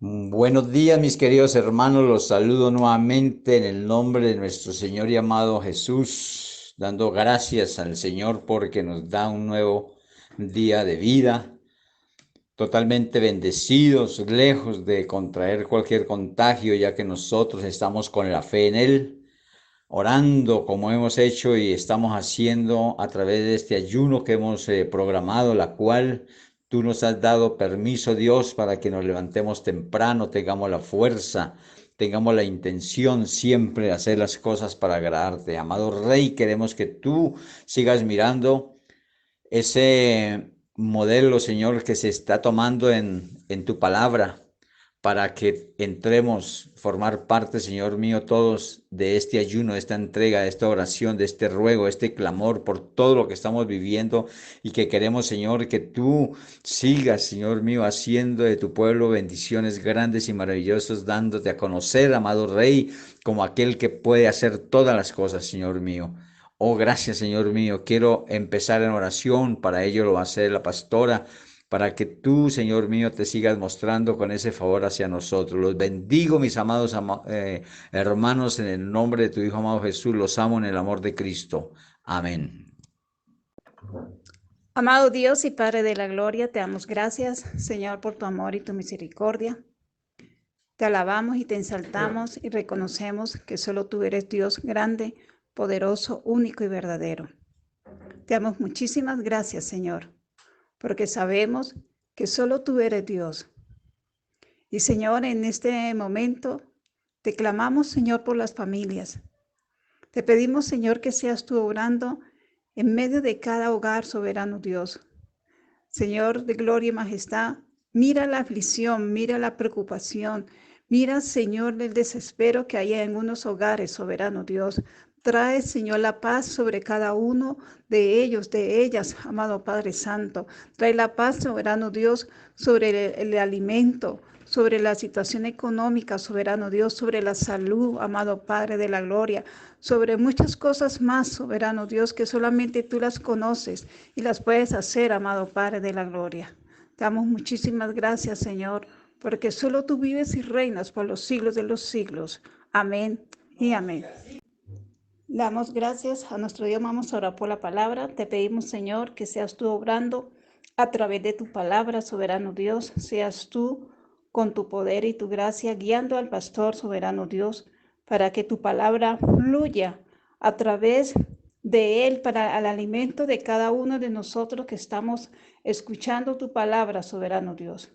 Buenos días, mis queridos hermanos. Los saludo nuevamente en el nombre de nuestro Señor y amado Jesús, dando gracias al Señor porque nos da un nuevo día de vida, totalmente bendecidos, lejos de contraer cualquier contagio, ya que nosotros estamos con la fe en Él, orando como hemos hecho y estamos haciendo a través de este ayuno que hemos programado, la cual tú nos has dado permiso, Dios, para que nos levantemos temprano, tengamos la fuerza, tengamos la intención siempre de hacer las cosas para agradarte. Amado Rey, queremos que tú sigas mirando ese modelo, Señor, que se está tomando en tu palabra para que entremos, formar parte, Señor mío, todos de este ayuno, de esta entrega, de esta oración, de este ruego, este clamor por todo lo que estamos viviendo y que queremos, Señor, que tú sigas, Señor mío, haciendo de tu pueblo bendiciones grandes y maravillosas, dándote a conocer, amado Rey, como aquel que puede hacer todas las cosas, Señor mío. Oh, gracias, Señor mío. Quiero empezar en oración. Para ello lo va a hacer la pastora, para que tú, Señor mío, te sigas mostrando con ese favor hacia nosotros. Los bendigo, mis amados hermanos, en el nombre de tu Hijo amado Jesús. Los amo en el amor de Cristo. Amén. Amado Dios y Padre de la gloria, te damos gracias, Señor, por tu amor y tu misericordia. Te alabamos y te exaltamos y reconocemos que solo tú eres Dios grande, poderoso, único y verdadero. Te damos muchísimas gracias, Señor, porque sabemos que solo tú eres Dios. Y Señor, en este momento te clamamos, Señor, por las familias. Te pedimos, Señor, que seas tú obrando en medio de cada hogar, soberano Dios. Señor de gloria y majestad, mira la aflicción, mira la preocupación, mira, Señor, el desespero que hay en algunos hogares, soberano Dios. Trae, Señor, la paz sobre cada uno de ellos, de ellas, amado Padre Santo. Trae la paz, soberano Dios, sobre el alimento, sobre la situación económica, soberano Dios, sobre la salud, amado Padre de la gloria, sobre muchas cosas más, soberano Dios, que solamente tú las conoces y las puedes hacer, amado Padre de la gloria. Te damos muchísimas gracias, Señor, porque solo tú vives y reinas por los siglos de los siglos. Amén y amén. Damos gracias a nuestro Dios, vamos a orar por la palabra. Te pedimos, Señor, que seas tú obrando a través de tu palabra, soberano Dios. Seas tú con tu poder y tu gracia guiando al pastor, soberano Dios, para que tu palabra fluya a través de él para el alimento de cada uno de nosotros que estamos escuchando tu palabra, soberano Dios.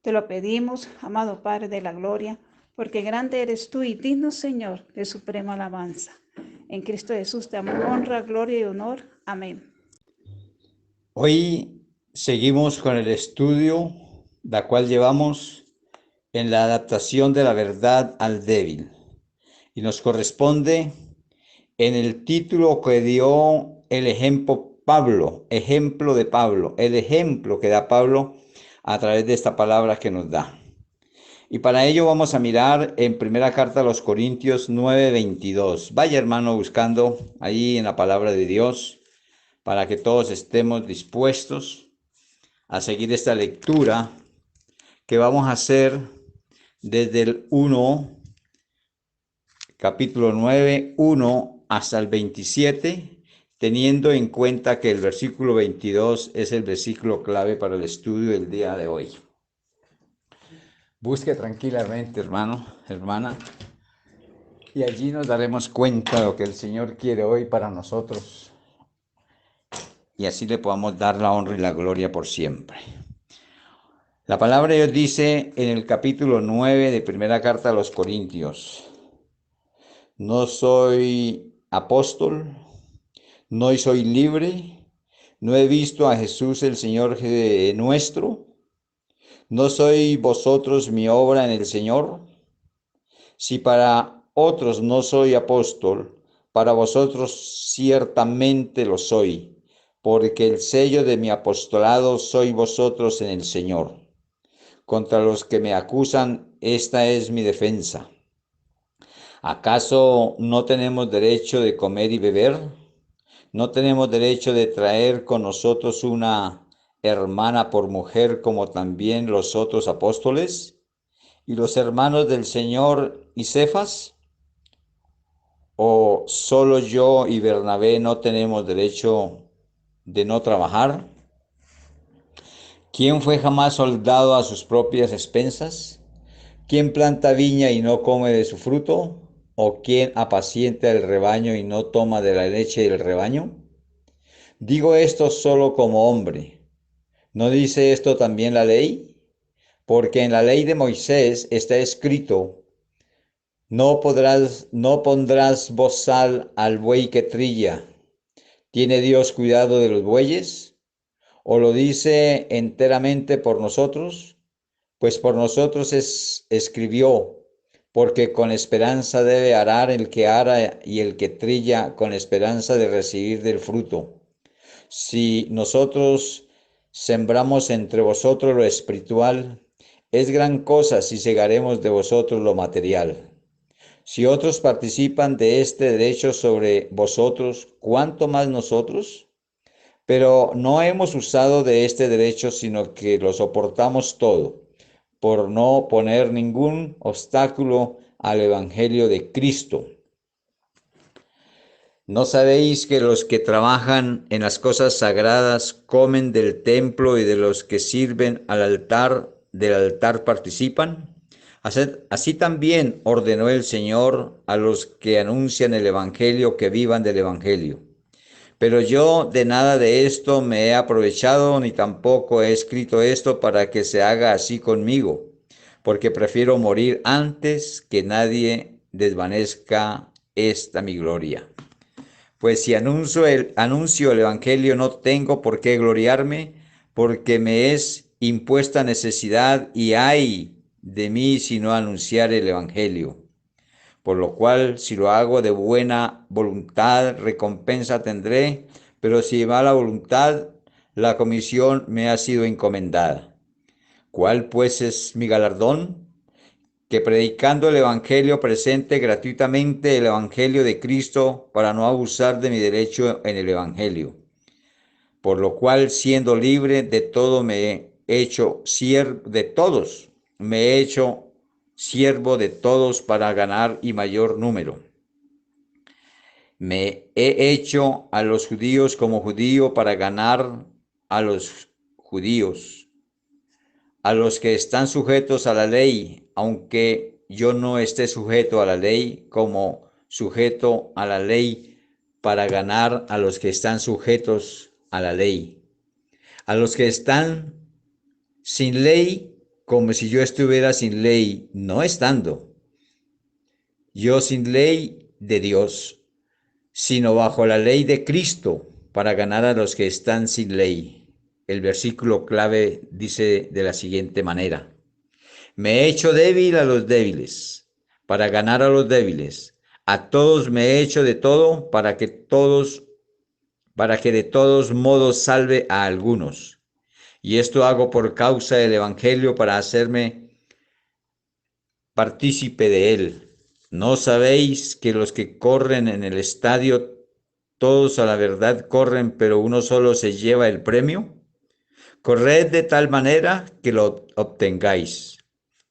Te lo pedimos, amado Padre de la gloria, porque grande eres tú y digno, Señor, de suprema alabanza. En Cristo Jesús te damos honra, gloria y honor. Amén. Hoy seguimos con el estudio, la cual llevamos en la adaptación de la verdad al débil. Y nos corresponde en el título que dio el ejemplo de Pablo, el ejemplo que da Pablo a través de esta palabra que nos da. Y para ello vamos a mirar en primera carta a los Corintios 9:22. Vaya, hermano, buscando ahí en la palabra de Dios para que todos estemos dispuestos a seguir esta lectura que vamos a hacer desde el 1, capítulo 9, 1 hasta el 27, teniendo en cuenta que el versículo 22 es el versículo clave para el estudio del día de hoy. Busque tranquilamente, hermano, hermana, y allí nos daremos cuenta de lo que el Señor quiere hoy para nosotros, y así le podamos dar la honra y la gloria por siempre. La palabra de Dios dice en el capítulo 9 de primera carta a los Corintios: no soy apóstol, no soy libre, no he visto a Jesús el Señor nuestro, no soy vosotros mi obra en el Señor. Si para otros no soy apóstol, para vosotros ciertamente lo soy, porque el sello de mi apostolado sois vosotros en el Señor. Contra los que me acusan, esta es mi defensa. ¿Acaso no tenemos derecho de comer y beber? ¿No tenemos derecho de traer con nosotros una hermana por mujer como también los otros apóstoles? ¿Y los hermanos del Señor y Cefas? ¿O solo yo y Bernabé no tenemos derecho de no trabajar? ¿Quién fue jamás soldado a sus propias expensas? ¿Quién planta viña y no come de su fruto? ¿O quién apacienta el rebaño y no toma de la leche del rebaño? Digo esto solo como hombre. ¿No dice esto también la ley? Porque en la ley de Moisés está escrito: no pondrás bozal al buey que trilla. ¿Tiene Dios cuidado de los bueyes? ¿O lo dice enteramente por nosotros? Pues por nosotros escribió, porque con esperanza debe arar el que ara y el que trilla con esperanza de recibir del fruto. Si nosotros sembramos entre vosotros lo espiritual, es gran cosa si segaremos de vosotros lo material. Si otros participan de este derecho sobre vosotros, ¿cuánto más nosotros? Pero no hemos usado de este derecho, sino que lo soportamos todo, por no poner ningún obstáculo al Evangelio de Cristo. ¿No sabéis que los que trabajan en las cosas sagradas comen del templo y de los que sirven del altar participan? Así también ordenó el Señor a los que anuncian el Evangelio que vivan del Evangelio. Pero yo de nada de esto me he aprovechado, ni tampoco he escrito esto para que se haga así conmigo, porque prefiero morir antes que nadie desvanezca esta mi gloria. Pues si anuncio el Evangelio, no tengo por qué gloriarme, porque me es impuesta necesidad y ay de mí si no anunciar el Evangelio. Por lo cual, si lo hago de buena voluntad, recompensa tendré, pero si de mala voluntad, la comisión me ha sido encomendada. ¿Cuál pues es mi galardón? Que predicando el Evangelio presente gratuitamente el Evangelio de Cristo para no abusar de mi derecho en el Evangelio. Por lo cual, siendo libre de todo, me he hecho siervo de todos, me he hecho siervo de todos para ganar y mayor número. Me he hecho a los judíos como judío para ganar a los judíos, a los que están sujetos a la ley, aunque yo no esté sujeto a la ley, como sujeto a la ley para ganar a los que están sujetos a la ley, a los que están sin ley, como si yo estuviera sin ley, no estando yo sin ley de Dios, sino bajo la ley de Cristo, para ganar a los que están sin ley. El versículo clave dice de la siguiente manera: me he hecho débil a los débiles, para ganar a los débiles. A todos me he hecho de todo, para que de todos modos salve a algunos. Y esto hago por causa del Evangelio, para hacerme partícipe de él. ¿No sabéis que los que corren en el estadio, todos a la verdad corren, pero uno solo se lleva el premio? Corred de tal manera que lo obtengáis.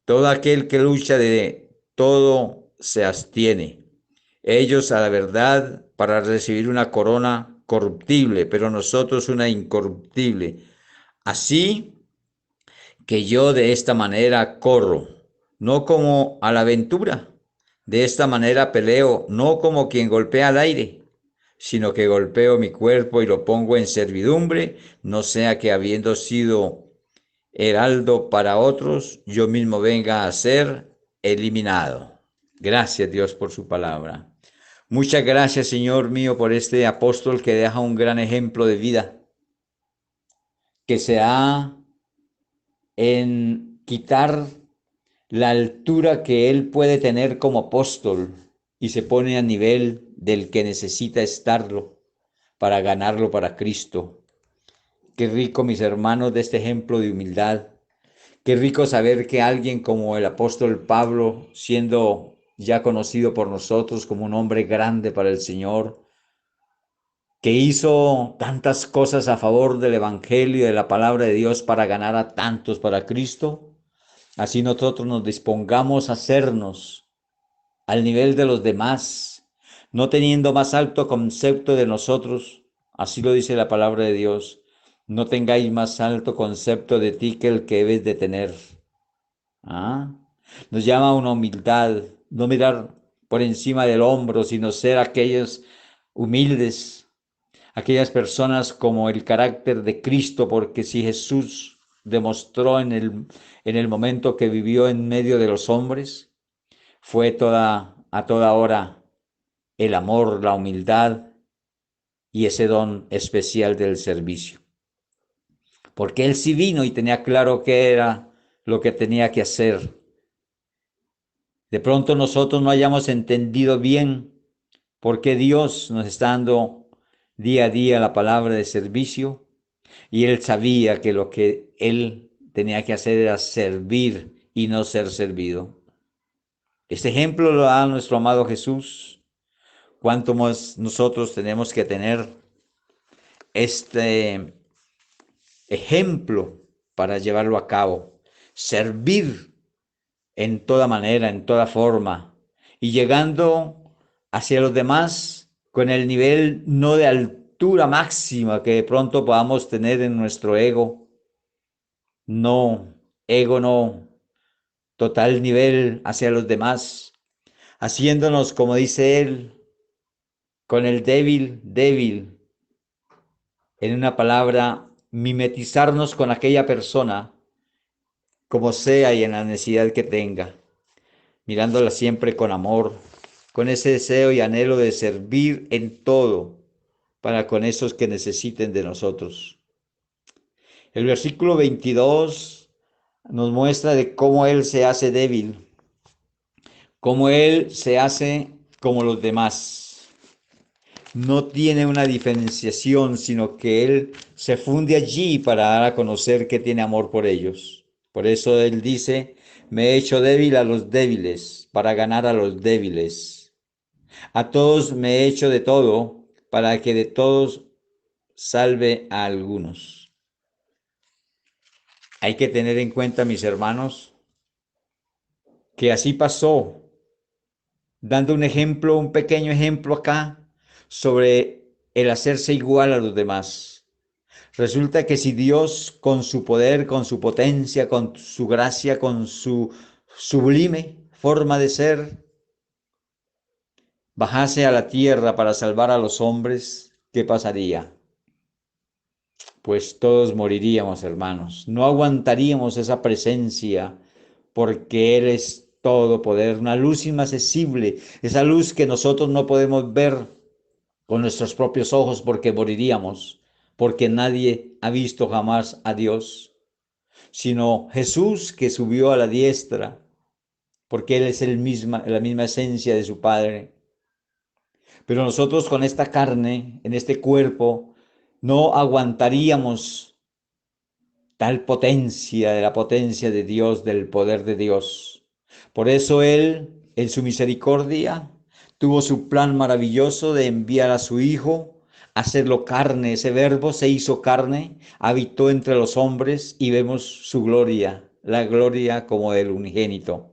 Todo aquel que lucha de todo se abstiene. Ellos a la verdad para recibir una corona corruptible, pero nosotros una incorruptible. Así que yo de esta manera corro, no como a la aventura. De esta manera peleo, no como quien golpea al aire, sino que golpeo mi cuerpo y lo pongo en servidumbre, no sea que habiendo sido heraldo para otros, yo mismo venga a ser eliminado. Gracias, Dios, por su palabra. Muchas gracias, Señor mío, por este apóstol que deja un gran ejemplo de vida, que se ha en quitar la altura que él puede tener como apóstol y se pone a nivel del que necesita estarlo para ganarlo para Cristo. Qué rico, mis hermanos, de este ejemplo de humildad. Qué rico saber que alguien como el apóstol Pablo, siendo ya conocido por nosotros como un hombre grande para el Señor, que hizo tantas cosas a favor del Evangelio y de la palabra de Dios para ganar a tantos para Cristo, Así nosotros nos dispongamos a hacernos al nivel de los demás, no teniendo más alto concepto de nosotros. Así lo dice la palabra de Dios. No tengáis más alto concepto de ti que el que debes de tener. ¿Ah? Nos llama a una humildad, no mirar por encima del hombro, sino ser aquellos humildes, aquellas personas como el carácter de Cristo, porque si Jesús demostró en el momento que vivió en medio de los hombres, fue a toda hora el amor, la humildad y ese don especial del servicio. Porque Él sí vino y tenía claro qué era lo que tenía que hacer. De pronto nosotros no hayamos entendido bien por qué Dios nos está dando día a día la palabra de servicio, y Él sabía que lo que Él tenía que hacer era servir y no ser servido. Este ejemplo lo da nuestro amado Jesús. Cuánto más nosotros tenemos que tener este ejemplo para llevarlo a cabo. Servir en toda manera, en toda forma, y llegando hacia los demás con el nivel no de altura máxima que de pronto podamos tener en nuestro ego. No, ego no, total nivel hacia los demás, haciéndonos, como dice él, con el débil, débil, en una palabra, mimetizarnos con aquella persona, como sea y en la necesidad que tenga, mirándola siempre con amor, con ese deseo y anhelo de servir en todo para con esos que necesiten de nosotros. El versículo 22 nos muestra de cómo Él se hace débil, cómo Él se hace como los demás. No tiene una diferenciación, sino que Él se funde allí para dar a conocer que tiene amor por ellos. Por eso Él dice, me he hecho débil a los débiles, para ganar a los débiles. A todos me he hecho de todo, para que de todos salve a algunos. Hay que tener en cuenta, mis hermanos, que así pasó, dando un ejemplo, un pequeño ejemplo acá, sobre el hacerse igual a los demás. Resulta que si Dios con su poder, con su potencia, con su gracia, con su sublime forma de ser, bajase a la tierra para salvar a los hombres, ¿qué pasaría? Pues todos moriríamos, hermanos. No aguantaríamos esa presencia porque Él es todo poder, una luz inaccesible, esa luz que nosotros no podemos ver con nuestros propios ojos porque moriríamos, porque nadie ha visto jamás a Dios, sino Jesús que subió a la diestra, porque Él es la misma esencia de su Padre. Pero nosotros con esta carne, en este cuerpo, no aguantaríamos tal potencia, de la potencia de Dios, del poder de Dios. Por eso Él, en su misericordia, tuvo su plan maravilloso de enviar a su Hijo, hacerlo carne. Ese verbo se hizo carne, habitó entre los hombres y vemos su gloria, la gloria como del unigénito.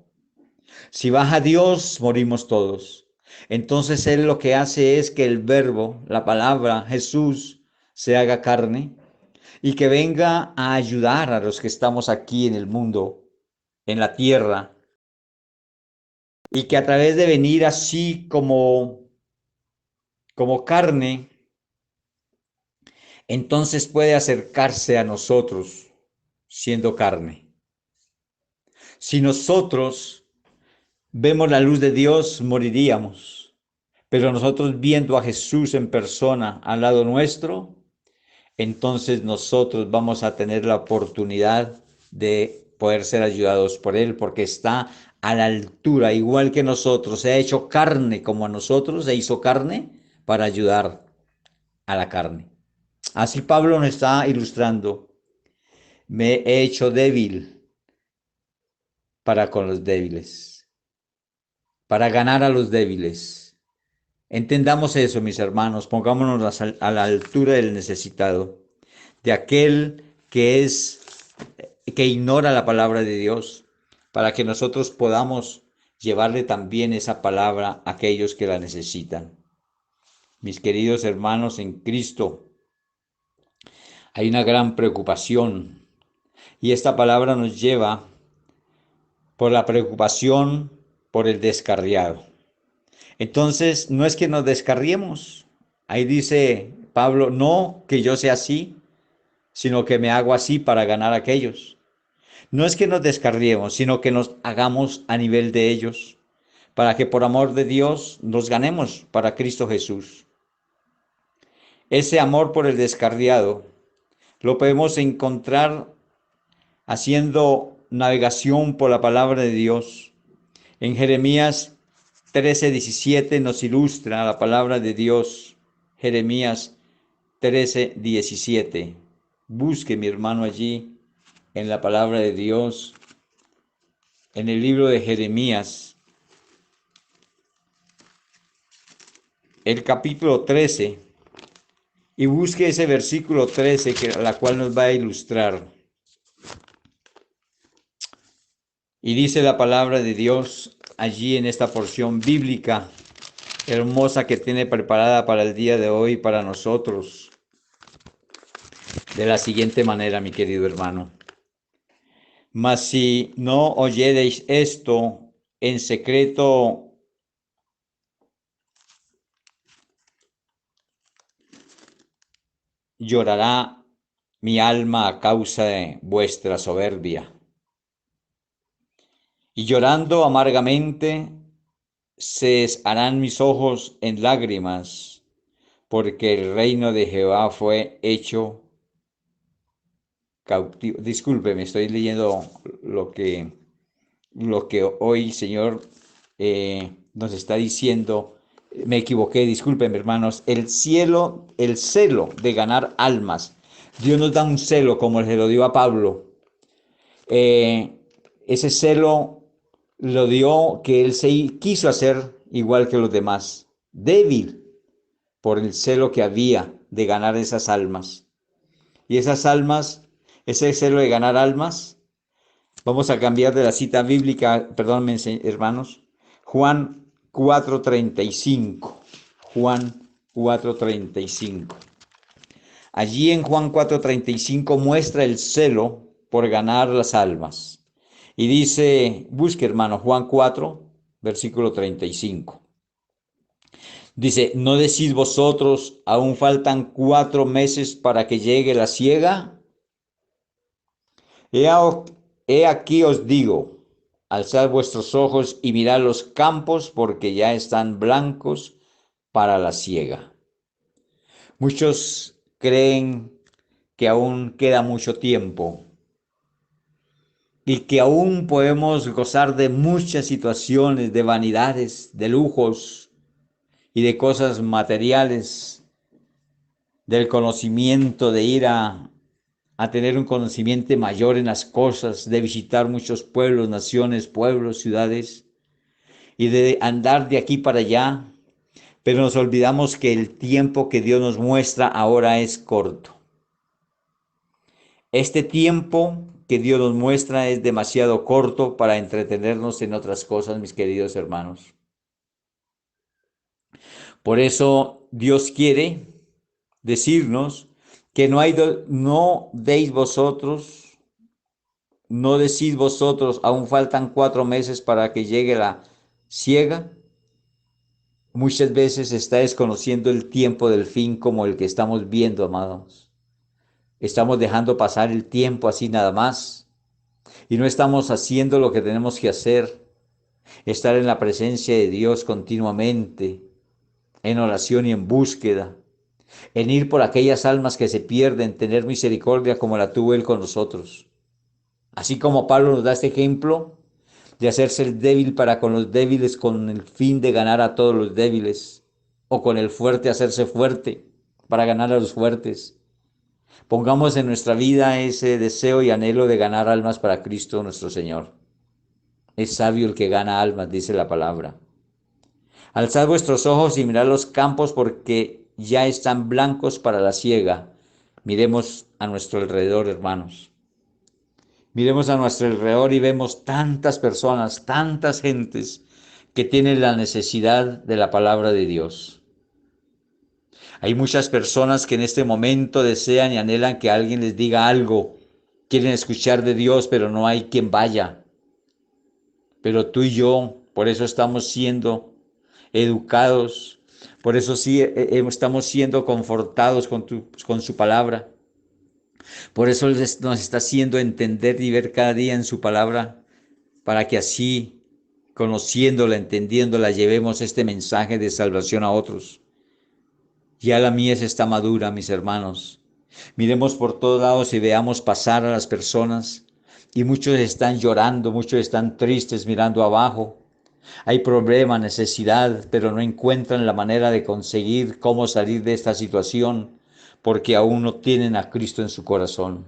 Si baja Dios, morimos todos. Entonces Él lo que hace es que el verbo, la palabra, Jesús, se haga carne y que venga a ayudar a los que estamos aquí en el mundo, en la tierra, y que a través de venir así como carne, entonces puede acercarse a nosotros siendo carne. Si nosotros vemos la luz de Dios, moriríamos, pero nosotros viendo a Jesús en persona al lado nuestro, entonces nosotros vamos a tener la oportunidad de poder ser ayudados por Él, porque está a la altura, igual que nosotros, se ha hecho carne como a nosotros, se hizo carne para ayudar a la carne. Así Pablo nos está ilustrando, me he hecho débil para con los débiles, para ganar a los débiles. Entendamos eso, mis hermanos, pongámonos a la altura del necesitado, de aquel que ignora la palabra de Dios, para que nosotros podamos llevarle también esa palabra a aquellos que la necesitan. Mis queridos hermanos en Cristo, hay una gran preocupación y esta palabra nos lleva por la preocupación por el descarriado. Entonces, no es que nos descarriemos. Ahí dice Pablo, no que yo sea así, sino que me hago así para ganar a aquellos. No es que nos descarriemos, sino que nos hagamos a nivel de ellos, para que por amor de Dios nos ganemos para Cristo Jesús. Ese amor por el descarriado lo podemos encontrar haciendo navegación por la palabra de Dios. En Jeremías 13:17 nos ilustra la palabra de Dios. Jeremías 13:17. Busque, mi hermano, allí en la palabra de Dios, en el libro de Jeremías, el capítulo 13, y busque ese versículo 13, la cual nos va a ilustrar. Y dice la palabra de Dios allí en esta porción bíblica hermosa que tiene preparada para el día de hoy para nosotros, de la siguiente manera, mi querido hermano. Mas si no oyereis esto en secreto, llorará mi alma a causa de vuestra soberbia. Y llorando amargamente se harán mis ojos en lágrimas, porque el reino de Jehová fue hecho cautivo. Discúlpeme, estoy leyendo lo que hoy, Señor, nos está diciendo. Me equivoqué, discúlpenme, hermanos. El celo de ganar almas. Dios nos da un celo como se lo dio a Pablo. Ese celo lo dio que él se quiso hacer igual que los demás, débil por el celo que había de ganar esas almas. Y esas almas, ese celo de ganar almas, vamos a cambiar de la cita bíblica, perdónenme, hermanos, Juan 4:35. Juan 4:35. Allí en Juan 4:35 muestra el celo por ganar las almas. Y dice, busque hermano, Juan 4, versículo 35. Dice, ¿no decís vosotros, aún faltan 4 meses para que llegue la siega? He aquí os digo, alzad vuestros ojos y mirad los campos, porque ya están blancos para la siega. Muchos creen que aún queda mucho tiempo y que aún podemos gozar de muchas situaciones, de vanidades, de lujos y de cosas materiales, del conocimiento, de ir a tener un conocimiento mayor en las cosas, de visitar muchos pueblos, naciones, pueblos, ciudades, y de andar de aquí para allá, pero nos olvidamos que el tiempo que Dios nos muestra ahora es corto. Este tiempo que Dios nos muestra es demasiado corto para entretenernos en otras cosas, mis queridos hermanos. Por eso Dios quiere decirnos que no decís vosotros, aún faltan 4 meses para que llegue la siega. Muchas veces está desconociendo el tiempo del fin como el que estamos viendo, amados. Estamos dejando pasar el tiempo así nada más y no estamos haciendo lo que tenemos que hacer, estar en la presencia de Dios continuamente, en oración y en búsqueda, en ir por aquellas almas que se pierden, tener misericordia como la tuvo Él con nosotros. Así como Pablo nos da este ejemplo de hacerse el débil para con los débiles con el fin de ganar a todos los débiles, o con el fuerte hacerse fuerte para ganar a los fuertes. Pongamos en nuestra vida ese deseo y anhelo de ganar almas para Cristo nuestro Señor. Es sabio el que gana almas, dice la palabra. Alzad vuestros ojos y mirad los campos porque ya están blancos para la siega. Miremos a nuestro alrededor, hermanos. Miremos a nuestro alrededor y vemos tantas personas, tantas gentes que tienen la necesidad de la palabra de Dios. Hay muchas personas que en este momento desean y anhelan que alguien les diga algo. Quieren escuchar de Dios, pero no hay quien vaya. Pero tú y yo, por eso estamos siendo educados, por eso sí estamos siendo confortados con su palabra. Por eso nos está haciendo entender y ver cada día en su palabra, para que así, conociéndola, entendiéndola, llevemos este mensaje de salvación a otros. Ya la mies está madura, mis hermanos. Miremos por todos lados y veamos pasar a las personas. Y muchos están llorando, muchos están tristes mirando abajo. Hay problema, necesidad, pero no encuentran la manera de conseguir cómo salir de esta situación, porque aún no tienen a Cristo en su corazón.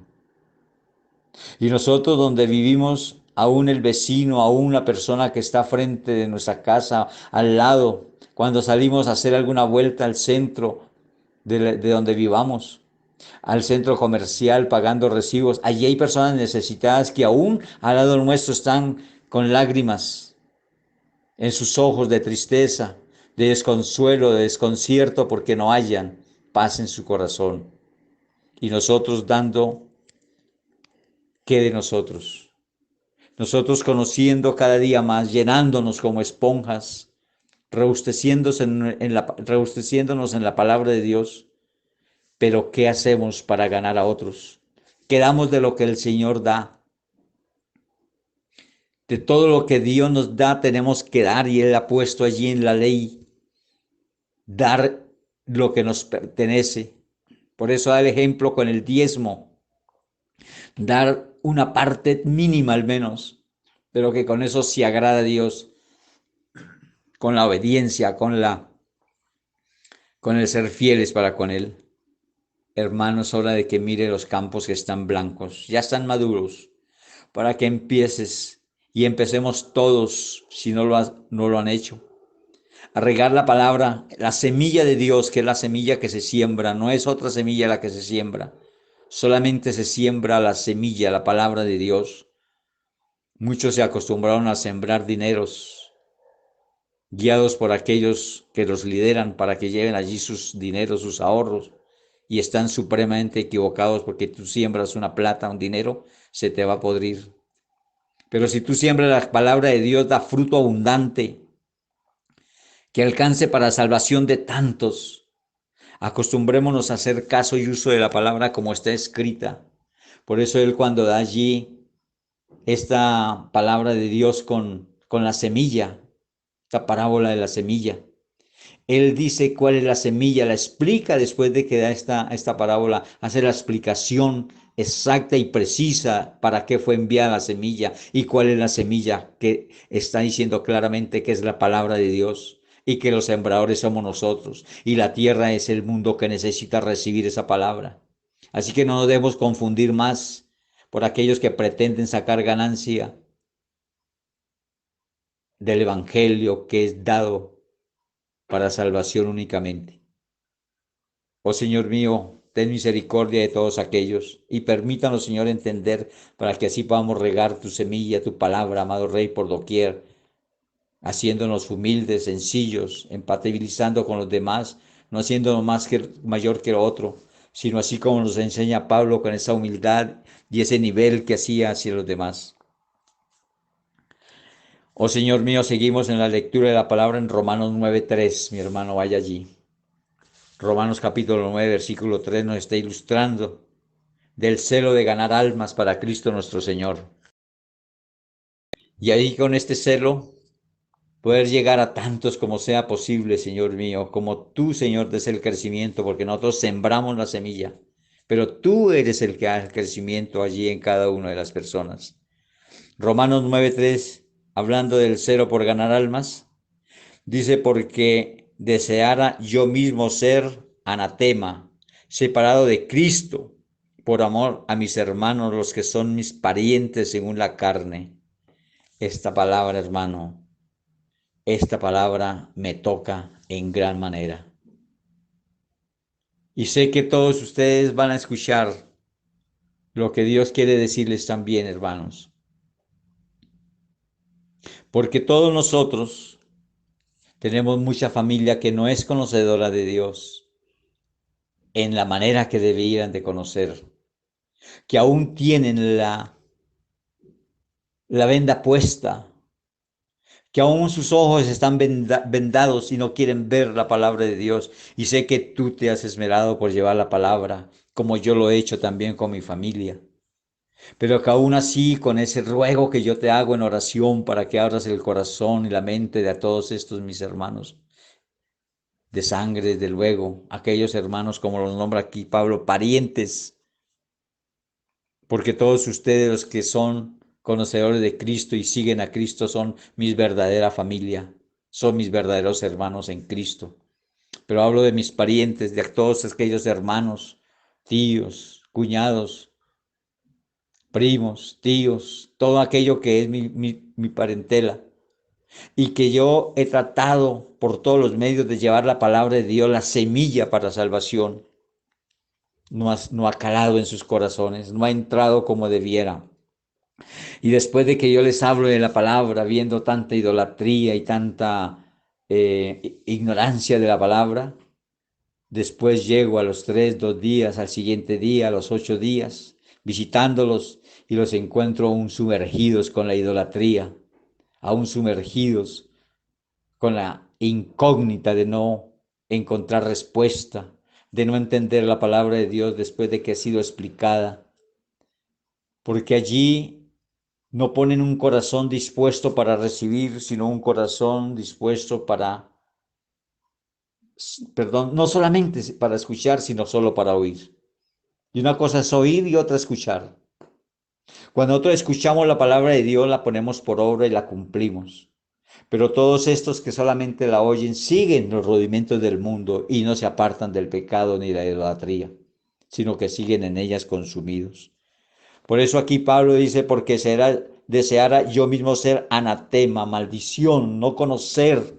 Y nosotros donde vivimos, aún el vecino, aún la persona que está frente de nuestra casa, al lado, cuando salimos a hacer alguna vuelta al centro de donde vivamos, al centro comercial pagando recibos, allí hay personas necesitadas que aún al lado nuestro están con lágrimas en sus ojos de tristeza, de desconsuelo, de desconcierto, porque no hayan paz en su corazón. Y nosotros dando, ¿qué de nosotros? Nosotros conociendo cada día más, llenándonos como esponjas, robusteciéndonos en la palabra de Dios. Pero ¿qué hacemos para ganar a otros? Quedamos de lo que el Señor da. De todo lo que Dios nos da tenemos que dar, y Él ha puesto allí en la ley, dar lo que nos pertenece. Por eso da el ejemplo con el diezmo, dar una parte mínima al menos, pero que con eso se agrada a Dios, con la obediencia, con el ser fieles para con Él. Hermanos, es hora de que mire los campos que están blancos, ya están maduros, para que empieces y empecemos todos, si no lo han hecho, a regar la palabra, la semilla de Dios, que es la semilla que se siembra, no es otra semilla la que se siembra, solamente se siembra la semilla, la palabra de Dios. Muchos se acostumbraron a sembrar dineros, guiados por aquellos que los lideran para que lleven allí sus dineros, sus ahorros, y están supremamente equivocados, porque tú siembras una plata, un dinero, se te va a podrir. Pero si tú siembras la palabra de Dios, da fruto abundante, que alcance para salvación de tantos. Acostumbrémonos a hacer caso y uso de la palabra como está escrita. Por eso Él, cuando da allí esta palabra de Dios con la semilla, esta parábola de la semilla, Él dice cuál es la semilla, la explica después de que da esta parábola, hace la explicación exacta y precisa para qué fue enviada la semilla y cuál es la semilla, que está diciendo claramente que es la palabra de Dios, y que los sembradores somos nosotros, y la tierra es el mundo que necesita recibir esa palabra. Así que no nos debemos confundir más por aquellos que pretenden sacar ganancia del evangelio que es dado para salvación únicamente. Oh Señor mío, ten misericordia de todos aquellos y permítanos, Señor, entender, para que así podamos regar tu semilla, tu palabra, amado Rey, por doquier, haciéndonos humildes, sencillos, empatizando con los demás, no haciéndonos mayor que el otro, sino así como nos enseña Pablo, con esa humildad y ese nivel que hacía hacia los demás. Oh Señor mío, seguimos en la lectura de la palabra en Romanos 9:3. Mi hermano, vaya allí. Romanos capítulo 9, versículo 3 nos está ilustrando del celo de ganar almas para Cristo nuestro Señor. Y ahí, con este celo, poder llegar a tantos como sea posible, Señor mío, como tú, Señor, des el crecimiento, porque nosotros sembramos la semilla, pero tú eres el que da el crecimiento allí en cada una de las personas. Romanos 9:3, hablando del celo por ganar almas, dice: porque deseara yo mismo ser anatema, separado de Cristo, por amor a mis hermanos, los que son mis parientes según la carne. Esta palabra, hermano, esta palabra me toca en gran manera. Y sé que todos ustedes van a escuchar lo que Dios quiere decirles también, hermanos. Porque todos nosotros tenemos mucha familia que no es conocedora de Dios en la manera que debieran de conocer, que aún tienen la venda puesta, que aún sus ojos están vendados y no quieren ver la palabra de Dios. Y sé que tú te has esmerado por llevar la palabra, como yo lo he hecho también con mi familia. Pero que aún así, con ese ruego que yo te hago en oración para que abras el corazón y la mente de a todos estos mis hermanos de sangre, desde luego, aquellos hermanos, como los nombra aquí Pablo, parientes, porque todos ustedes los que son conocedores de Cristo y siguen a Cristo son mis verdadera familia, son mis verdaderos hermanos en Cristo. Pero hablo de mis parientes, de todos aquellos hermanos, tíos, cuñados, primos, tíos, todo aquello que es mi parentela, y que yo he tratado por todos los medios de llevar la palabra de Dios, la semilla para salvación. No ha calado en sus corazones, no ha entrado como debiera. Y después de que yo les hablo de la palabra, viendo tanta idolatría y tanta ignorancia de la palabra, después llego a los 3, 2 días, al siguiente día, a los 8 días, visitándolos y los encuentro aún sumergidos con la idolatría, aún sumergidos con la incógnita de no encontrar respuesta, de no entender la palabra de Dios después de que ha sido explicada, porque allí no ponen un corazón dispuesto para recibir, sino un corazón dispuesto para, perdón, no solamente para escuchar, sino solo para oír. Y una cosa es oír y otra escuchar. Cuando nosotros escuchamos la palabra de Dios, la ponemos por obra y la cumplimos. Pero todos estos que solamente la oyen siguen los rudimentos del mundo y no se apartan del pecado ni de la idolatría, sino que siguen en ellas consumidos. Por eso aquí Pablo dice, porque deseara yo mismo ser anatema, maldición, no conocer,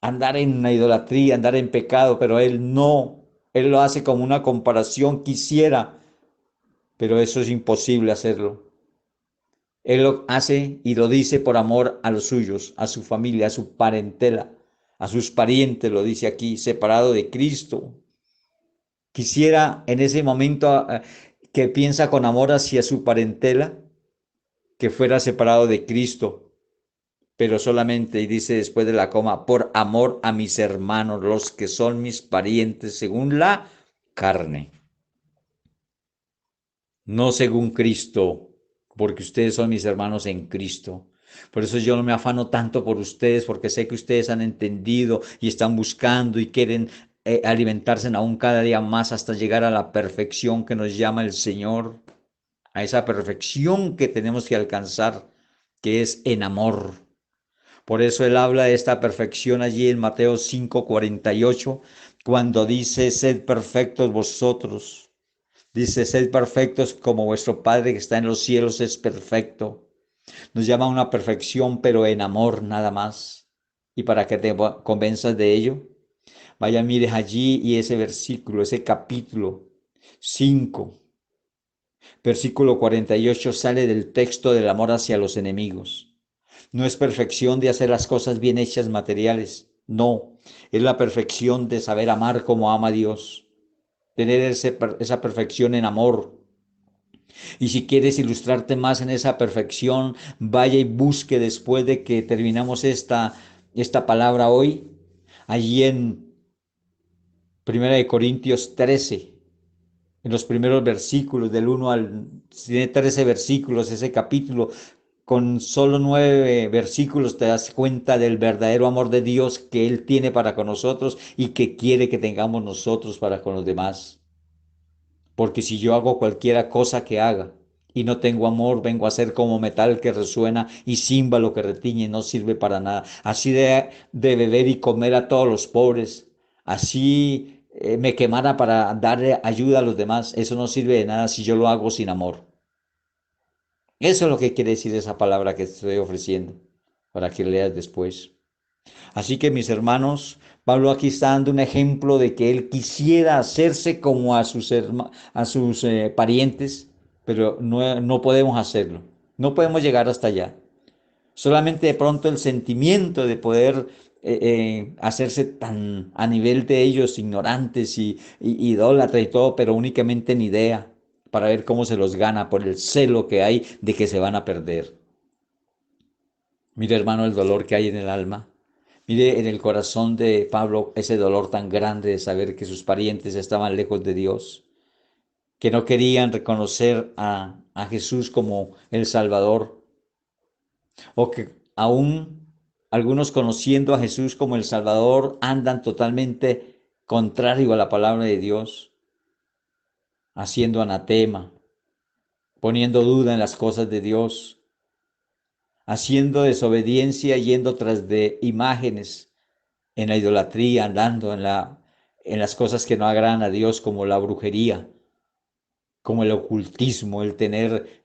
andar en la idolatría, andar en pecado, pero él no, él lo hace como una comparación, quisiera, pero eso es imposible hacerlo. Él lo hace y lo dice por amor a los suyos, a su familia, a su parentela, a sus parientes, lo dice aquí, separado de Cristo. Quisiera en ese momento que piensa con amor hacia su parentela, que fuera separado de Cristo, pero solamente, y dice después de la coma, por amor a mis hermanos, los que son mis parientes según la carne, no según Cristo, porque ustedes son mis hermanos en Cristo. Por eso yo no me afano tanto por ustedes, porque sé que ustedes han entendido y están buscando y quieren alimentarse aún cada día más hasta llegar a la perfección que nos llama el Señor, a esa perfección que tenemos que alcanzar, que es en amor. Por eso él habla de esta perfección allí en Mateo 5:48, cuando dice, sed perfectos vosotros. Dice, sed perfectos como vuestro Padre que está en los cielos es perfecto. Nos llama a una perfección, pero en amor nada más. Y para que te convenzas de ello, vaya, mires allí y ese versículo, ese capítulo 5, versículo 48, sale del texto del amor hacia los enemigos. No es perfección de hacer las cosas bien hechas materiales, no, es la perfección de saber amar como ama Dios, tener esa perfección en amor. Y si quieres ilustrarte más en esa perfección, vaya y busque después de que terminamos esta palabra hoy, allí en 1 Corintios 13, en los primeros versículos, del 1 al, tiene 13 versículos ese capítulo. Con solo 9 versículos te das cuenta del verdadero amor de Dios que Él tiene para con nosotros y que quiere que tengamos nosotros para con los demás. Porque si yo hago cualquiera cosa que haga y no tengo amor, vengo a ser como metal que resuena y címbalo que retiñe, no sirve para nada. Así de beber y comer a todos los pobres, así me quemara para darle ayuda a los demás, eso no sirve de nada si yo lo hago sin amor. Eso es lo que quiere decir esa palabra que te estoy ofreciendo para que leas después. Así que mis hermanos, Pablo aquí está dando un ejemplo de que él quisiera hacerse como a sus parientes, pero no podemos hacerlo. No podemos llegar hasta allá. Solamente de pronto el sentimiento de poder hacerse tan a nivel de ellos ignorantes y idólatras y todo, pero únicamente en idea, para ver cómo se los gana por el celo que hay de que se van a perder. Mire, hermano, el dolor que hay en el alma. Mire en el corazón de Pablo ese dolor tan grande de saber que sus parientes estaban lejos de Dios, que no querían reconocer a Jesús como el Salvador, o que aún algunos conociendo a Jesús como el Salvador andan totalmente contrario a la palabra de Dios, haciendo anatema, poniendo duda en las cosas de Dios, haciendo desobediencia, yendo tras de imágenes en la idolatría, andando en las cosas que no agradan a Dios, como la brujería, como el ocultismo, el tener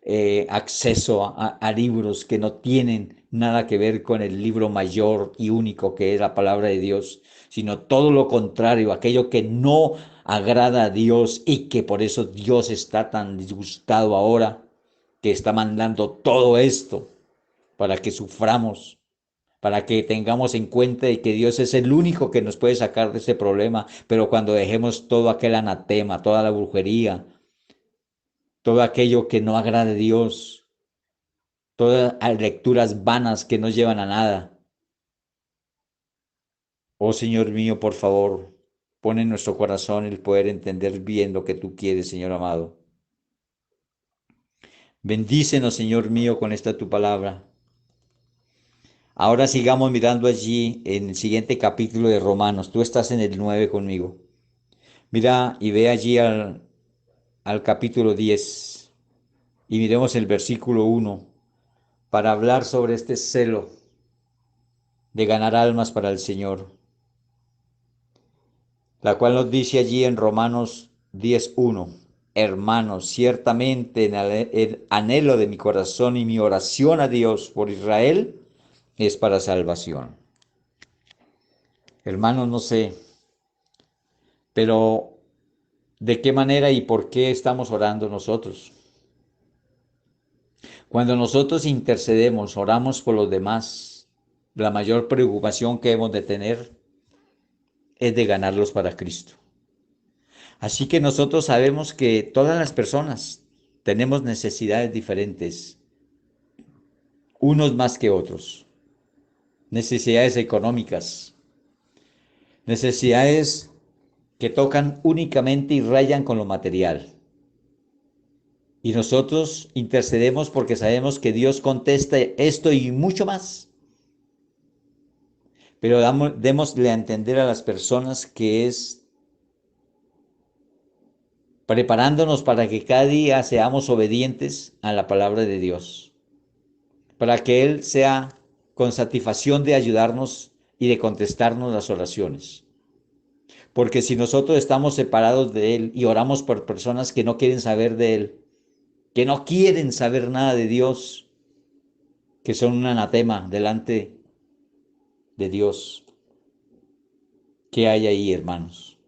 acceso a libros que no tienen nada que ver con el libro mayor y único que es la palabra de Dios, sino todo lo contrario, aquello que no agrada a Dios y que por eso Dios está tan disgustado ahora, que está mandando todo esto para que suframos, para que tengamos en cuenta de que Dios es el único que nos puede sacar de ese problema, pero cuando dejemos todo aquel anatema, toda la brujería, todo aquello que no agrade a Dios, todas las lecturas vanas que no llevan a nada. Oh Señor mío, por favor, pon en nuestro corazón el poder entender bien lo que tú quieres, Señor amado. Bendícenos, Señor mío, con esta tu palabra. Ahora sigamos mirando allí en el siguiente capítulo de Romanos. Tú estás en el 9 conmigo. Mira y ve allí al capítulo 10 y miremos el versículo 1 para hablar sobre este celo de ganar almas para el Señor, la cual nos dice allí en Romanos 10:1, hermanos, ciertamente en el anhelo de mi corazón y mi oración a Dios por Israel es para salvación. Hermanos, no sé, pero ¿de qué manera y por qué estamos orando nosotros? Cuando nosotros intercedemos, oramos por los demás, la mayor preocupación que hemos de tener es de ganarlos para Cristo. Así que nosotros sabemos que todas las personas tenemos necesidades diferentes, unos más que otros, necesidades económicas, necesidades que tocan únicamente y rayan con lo material. Y nosotros intercedemos porque sabemos que Dios contesta esto y mucho más. Pero démosle a entender a las personas que es preparándonos para que cada día seamos obedientes a la palabra de Dios, para que Él sea con satisfacción de ayudarnos y de contestarnos las oraciones. Porque si nosotros estamos separados de Él y oramos por personas que no quieren saber de Él, que no quieren saber nada de Dios, que son un anatema delante de Dios, ¿qué hay ahí, hermanos?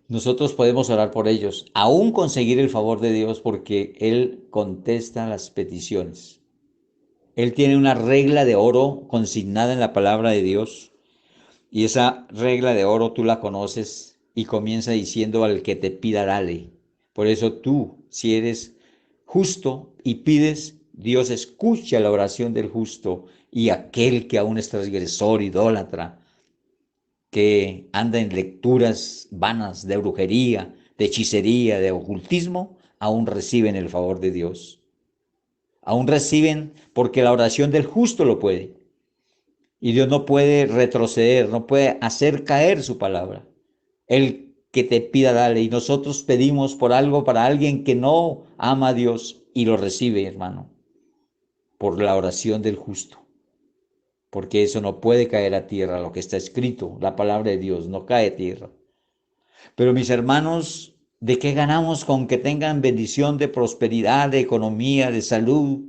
Nosotros podemos orar por ellos, aún conseguir el favor de Dios, porque Él contesta las peticiones. Él tiene una regla de oro consignada en la palabra de Dios, y esa regla de oro tú la conoces y comienza diciendo al que te pida, dale. Por eso tú, si eres justo y pides, Dios escucha la oración del justo, y aquel que aún es transgresor, idólatra, que anda en lecturas vanas de brujería, de hechicería, de ocultismo, aún reciben el favor de Dios. Aún reciben porque la oración del justo lo puede. Y Dios no puede retroceder, no puede hacer caer su palabra. El que te pida, dale. Y nosotros pedimos por algo para alguien que no ama a Dios y lo recibe, hermano, por la oración del justo. Porque eso no puede caer a tierra, lo que está escrito, la palabra de Dios no cae a tierra. Pero mis hermanos, ¿de qué ganamos con que tengan bendición de prosperidad, de economía, de salud?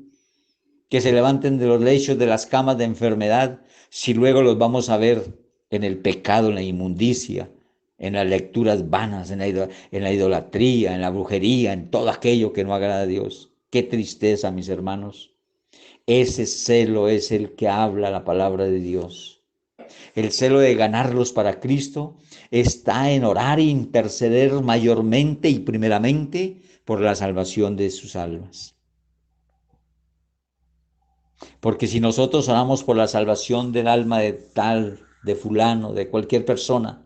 que se levanten de los lechos, de las camas de enfermedad, si luego los vamos a ver en el pecado, en la inmundicia, en las lecturas vanas, en la idolatría, en la brujería, en todo aquello que no agrada a Dios? Qué tristeza, mis hermanos. Ese celo es el que habla la palabra de Dios. El celo de ganarlos para Cristo está en orar e interceder mayormente y primeramente por la salvación de sus almas. Porque si nosotros oramos por la salvación del alma de tal, de fulano, de cualquier persona,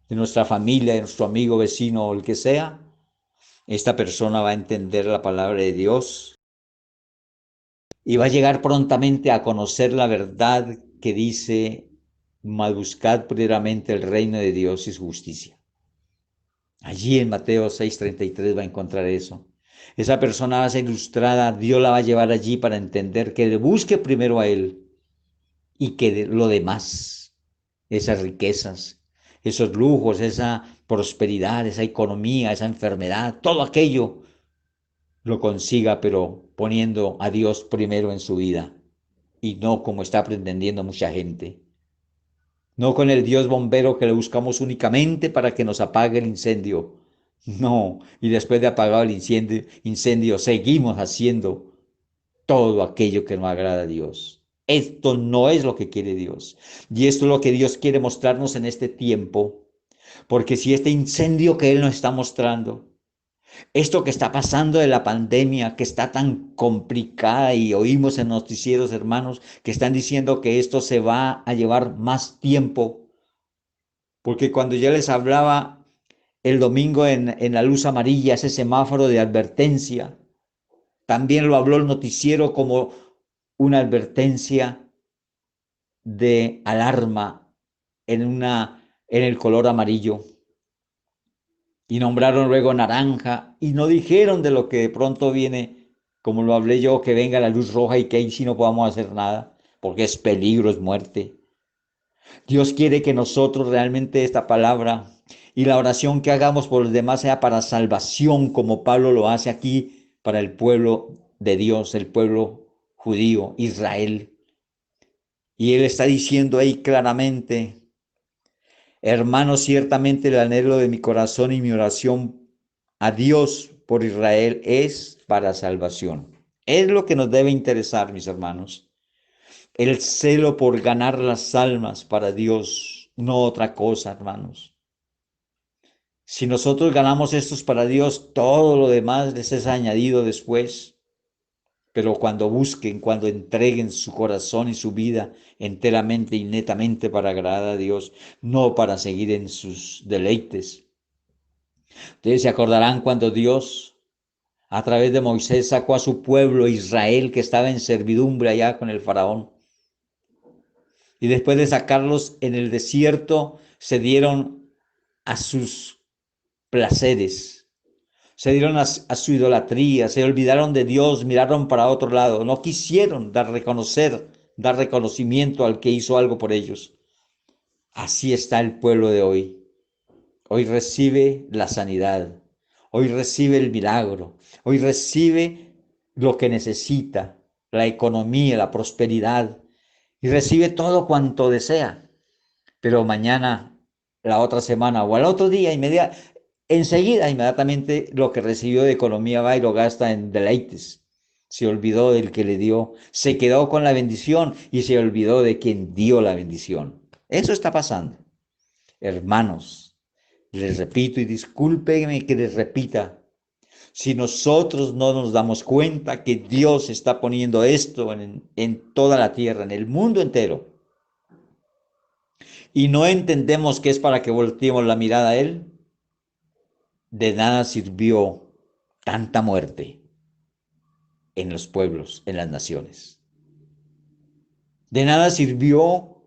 de nuestra familia, de nuestro amigo, vecino o el que sea, esta persona va a entender la palabra de Dios y va a llegar prontamente a conocer la verdad que dice: mas buscad primeramente el reino de Dios y su justicia. Allí en Mateo 6:33 va a encontrar eso. Esa persona va a ser ilustrada, Dios la va a llevar allí para entender que le busque primero a Él y que lo demás, esas riquezas, esos lujos, esa prosperidad, esa economía, esa enfermedad, todo aquello lo consiga, pero poniendo a Dios primero en su vida y no como está pretendiendo mucha gente. No con el Dios bombero que le buscamos únicamente para que nos apague el incendio. No, y después de apagado el incendio seguimos haciendo todo aquello que no agrada a Dios. Esto no es lo que quiere Dios. Y esto es lo que Dios quiere mostrarnos en este tiempo. Porque si este incendio que Él nos está mostrando, esto que está pasando de la pandemia, que está tan complicada, y oímos en noticieros, hermanos, que están diciendo que esto se va a llevar más tiempo, porque cuando yo les hablaba el domingo en la luz amarilla, ese semáforo de advertencia, también lo habló el noticiero como una advertencia de alarma en el color amarillo. Y nombraron luego naranja y no dijeron de lo que de pronto viene, como lo hablé yo, que venga la luz roja y que ahí sí no podamos hacer nada, porque es peligro, es muerte. Dios quiere que nosotros realmente esta palabra y la oración que hagamos por los demás sea para salvación, como Pablo lo hace aquí para el pueblo de Dios, el pueblo judío, Israel. Y él está diciendo ahí claramente: hermanos, ciertamente el anhelo de mi corazón y mi oración a Dios por Israel es para salvación. Es lo que nos debe interesar, mis hermanos. El celo por ganar las almas para Dios, no otra cosa, hermanos. Si nosotros ganamos estos para Dios, todo lo demás les es añadido después. Pero cuando busquen, cuando entreguen su corazón y su vida enteramente y netamente para agradar a Dios, no para seguir en sus deleites. Ustedes se acordarán cuando Dios, a través de Moisés, sacó a su pueblo Israel, que estaba en servidumbre allá con el faraón. Y después de sacarlos en el desierto, se dieron a sus placeres, se dieron a su idolatría, se olvidaron de Dios, miraron para otro lado, no quisieron dar reconocimiento al que hizo algo por ellos. Así está el pueblo de hoy. Hoy recibe la sanidad, hoy recibe el milagro, hoy recibe lo que necesita, la economía, la prosperidad, y recibe todo cuanto desea. Pero mañana, la otra semana o al otro día, inmediatamente lo que recibió de economía va y lo gasta en deleites. Se olvidó del que le dio, se quedó con la bendición y se olvidó de quien dio la bendición. Eso está pasando. Hermanos, les repito y discúlpenme que les repita, si nosotros no nos damos cuenta que Dios está poniendo esto en toda la tierra, en el mundo entero, y no entendemos que es para que volteemos la mirada a Él, de nada sirvió tanta muerte en los pueblos, en las naciones. De nada sirvió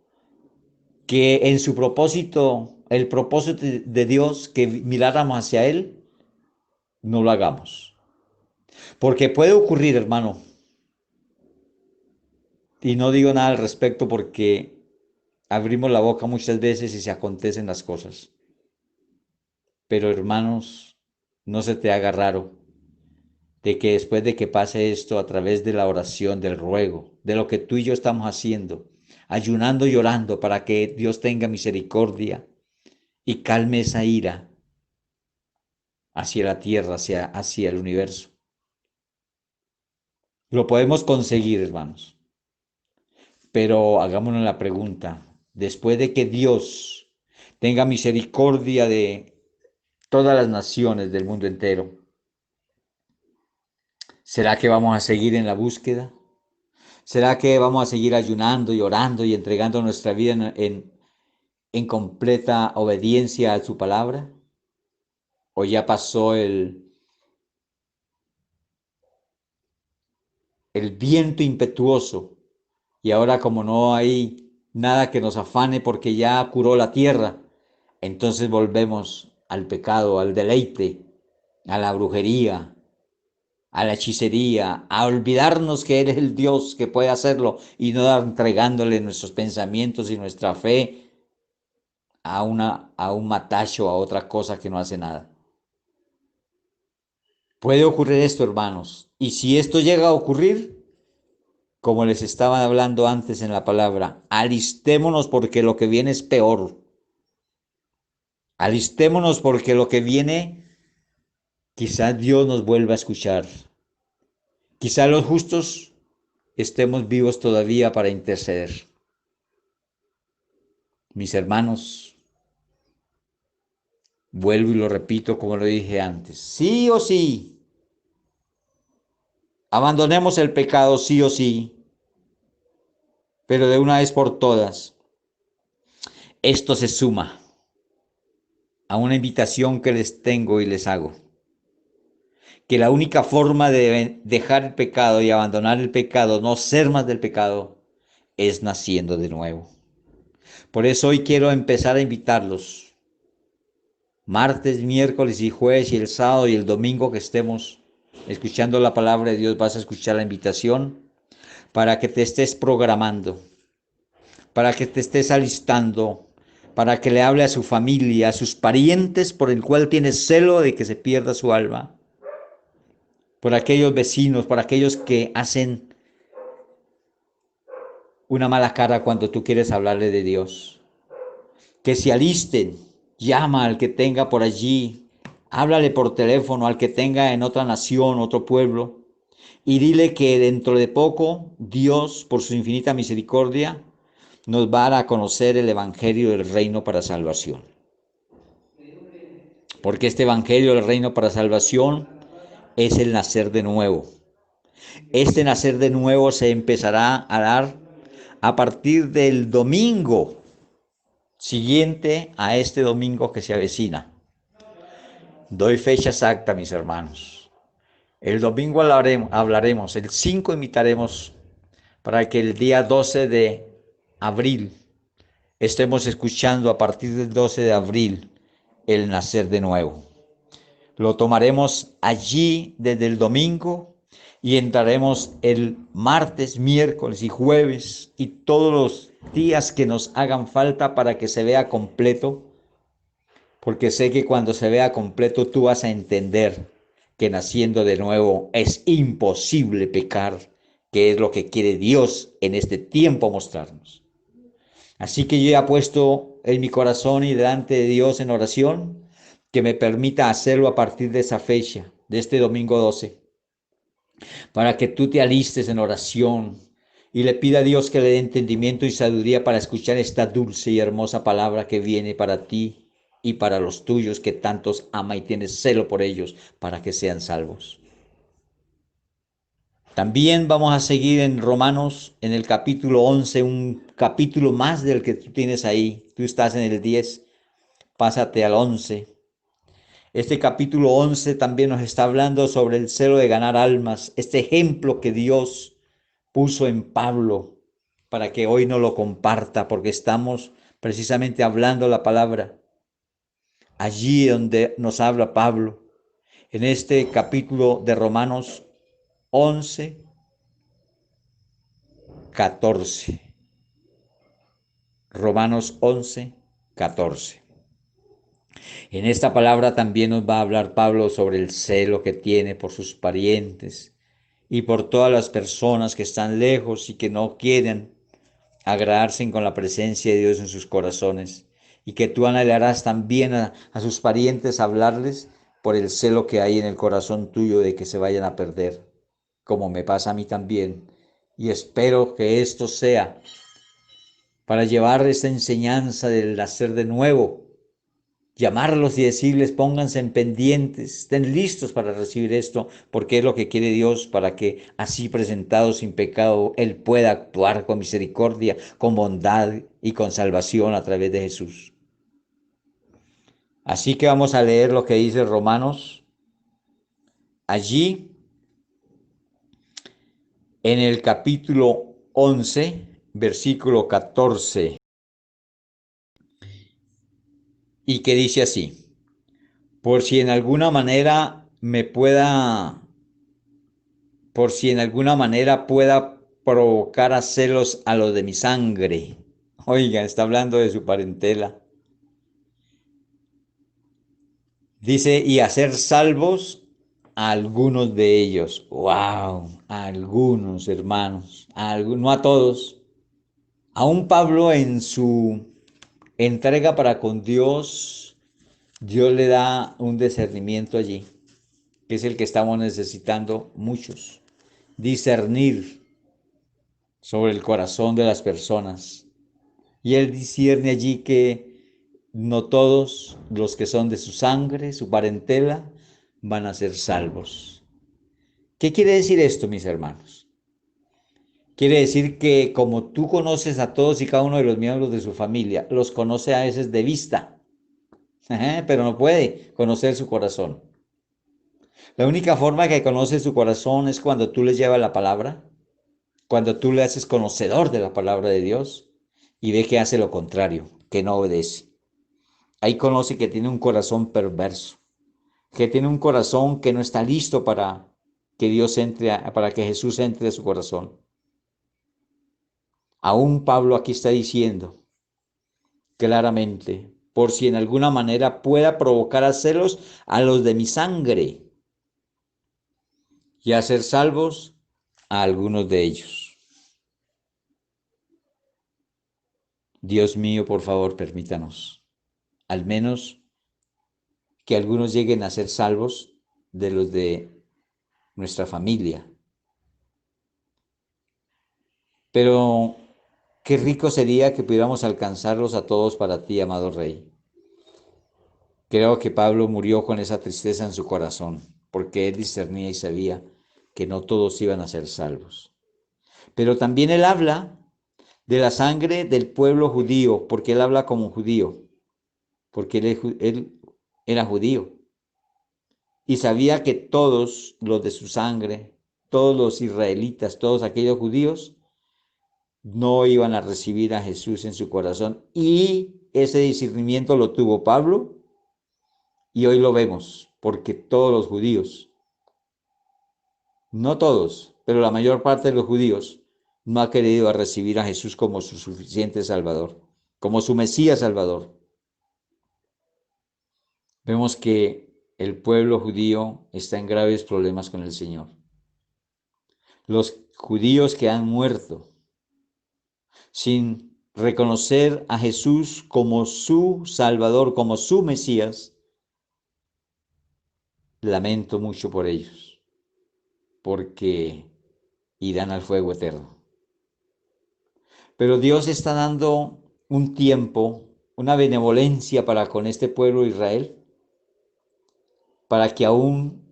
que en su propósito, el propósito de Dios, que miráramos hacia Él, no lo hagamos. Porque puede ocurrir, hermano, y no digo nada al respecto porque abrimos la boca muchas veces y se acontecen las cosas. Pero hermanos, no se te haga raro de que después de que pase esto, a través de la oración, del ruego, de lo que tú y yo estamos haciendo, ayunando y orando para que Dios tenga misericordia y calme esa ira hacia la tierra, hacia el universo. Lo podemos conseguir, hermanos, pero hagámonos la pregunta, después de que Dios tenga misericordia de todas las naciones del mundo entero, ¿será que vamos a seguir en la búsqueda? ¿Será que vamos a seguir ayunando y orando y entregando nuestra vida en completa obediencia a su palabra? ¿O ya pasó el viento impetuoso y ahora como no hay nada que nos afane porque ya curó la tierra, entonces volvemos al pecado, al deleite, a la brujería, a la hechicería, a olvidarnos que Él es el Dios que puede hacerlo y no entregándole nuestros pensamientos y nuestra fe a un matacho, a otra cosa que no hace nada? Puede ocurrir esto, hermanos, y si esto llega a ocurrir, como les estaba hablando antes en la palabra, alistémonos porque lo que viene es peor. Alistémonos porque lo que viene, quizás Dios nos vuelva a escuchar. Quizás los justos estemos vivos todavía para interceder. Mis hermanos, vuelvo y lo repito como lo dije antes. Sí o sí, abandonemos el pecado sí o sí, pero de una vez por todas, esto se suma a una invitación que les tengo y les hago. Que la única forma de dejar el pecado y abandonar el pecado, no ser más del pecado, es naciendo de nuevo. Por eso hoy quiero empezar a invitarlos, martes, miércoles y jueves y el sábado y el domingo que estemos escuchando la palabra de Dios, vas a escuchar la invitación para que te estés programando, para que te estés alistando, para que le hable a su familia, a sus parientes por el cual tienes celo de que se pierda su alma, por aquellos vecinos, por aquellos que hacen una mala cara cuando tú quieres hablarle de Dios. Que se alisten, llama al que tenga por allí, háblale por teléfono al que tenga en otra nación, otro pueblo, y dile que dentro de poco Dios, por su infinita misericordia, nos va a dar a conocer el Evangelio del Reino para salvación. Porque este Evangelio del Reino para salvación es el nacer de nuevo. Este nacer de nuevo se empezará a dar a partir del domingo siguiente a este domingo que se avecina. Doy fecha exacta, mis hermanos. El domingo hablaremos, el 5 invitaremos para que el día 12 de abril estemos escuchando a partir del 12 de abril el nacer de nuevo. Lo tomaremos allí desde el domingo y entraremos el martes, miércoles y jueves y todos los días que nos hagan falta para que se vea completo, porque sé que cuando se vea completo tú vas a entender que naciendo de nuevo es imposible pecar, que es lo que quiere Dios en este tiempo mostrarnos. Así que yo ya he puesto en mi corazón y delante de Dios en oración que me permita hacerlo a partir de esa fecha, de este domingo 12, para que tú te alistes en oración y le pida a Dios que le dé entendimiento y sabiduría para escuchar esta dulce y hermosa palabra que viene para ti y para los tuyos que tantos ama y tienes celo por ellos para que sean salvos. También vamos a seguir en Romanos, en el capítulo 11, un capítulo más del que tú tienes ahí. Tú estás en el 10, pásate al 11. Este capítulo 11 también nos está hablando sobre el celo de ganar almas, este ejemplo que Dios puso en Pablo para que hoy no lo comparta, porque estamos precisamente hablando la palabra. Allí donde nos habla Pablo, en este capítulo de Romanos 11, 14. Romanos 11, 14. En esta palabra también nos va a hablar Pablo sobre el celo que tiene por sus parientes y por todas las personas que están lejos y que no quieren agradarse con la presencia de Dios en sus corazones, y que tú anhelarás también a sus parientes hablarles por el celo que hay en el corazón tuyo de que se vayan a perder, como me pasa a mí también. Y espero que esto sea para llevar esta enseñanza del nacer de nuevo, llamarlos y decirles, pónganse en pendientes, estén listos para recibir esto, porque es lo que quiere Dios, para que así presentados sin pecado, Él pueda actuar con misericordia, con bondad y con salvación a través de Jesús. Así que vamos a leer lo que dice Romanos, allí en el capítulo 11, versículo 14, y que dice así: por si en alguna manera por si en alguna manera pueda provocar a celos a los de mi sangre. Oiga, está hablando de su parentela. Dice, y hacer salvos a algunos de ellos. ¡Wow! A algunos hermanos, no a todos. Aún Pablo en su entrega para con Dios, Dios le da un discernimiento allí, que es el que estamos necesitando muchos. Discernir sobre el corazón de las personas. Y él discierne allí que no todos los que son de su sangre, su parentela, van a ser salvos. ¿Qué quiere decir esto, mis hermanos? Quiere decir que como tú conoces a todos y cada uno de los miembros de su familia, los conoce a veces de vista, pero no puede conocer su corazón. La única forma que conoce su corazón es cuando tú le llevas la palabra, cuando tú le haces conocedor de la palabra de Dios y ve que hace lo contrario, que no obedece. Ahí conoce que tiene un corazón perverso, que tiene un corazón que no está listo para que Dios entre, para que Jesús entre a su corazón. Aún Pablo aquí está diciendo claramente, por si en alguna manera pueda provocar a celos a los de mi sangre y hacer salvos a algunos de ellos. Dios mío, por favor, permítanos, al menos que algunos lleguen a ser salvos de los de nuestra familia. Pero qué rico sería que pudiéramos alcanzarlos a todos para ti, amado Rey. Creo que Pablo murió con esa tristeza en su corazón, porque él discernía y sabía que no todos iban a ser salvos. Pero también él habla de la sangre del pueblo judío, porque él habla como judío, porque él era judío. Y sabía que todos los de su sangre, todos los israelitas, todos aquellos judíos, no iban a recibir a Jesús en su corazón. Y ese discernimiento lo tuvo Pablo y hoy lo vemos, porque todos los judíos, no todos, pero la mayor parte de los judíos, no ha querido recibir a Jesús como su suficiente Salvador, como su Mesías Salvador. Vemos que el pueblo judío está en graves problemas con el Señor. Los judíos que han muerto sin reconocer a Jesús como su Salvador, como su Mesías, lamento mucho por ellos, porque irán al fuego eterno. Pero Dios está dando un tiempo, una benevolencia para con este pueblo de Israel, para que aún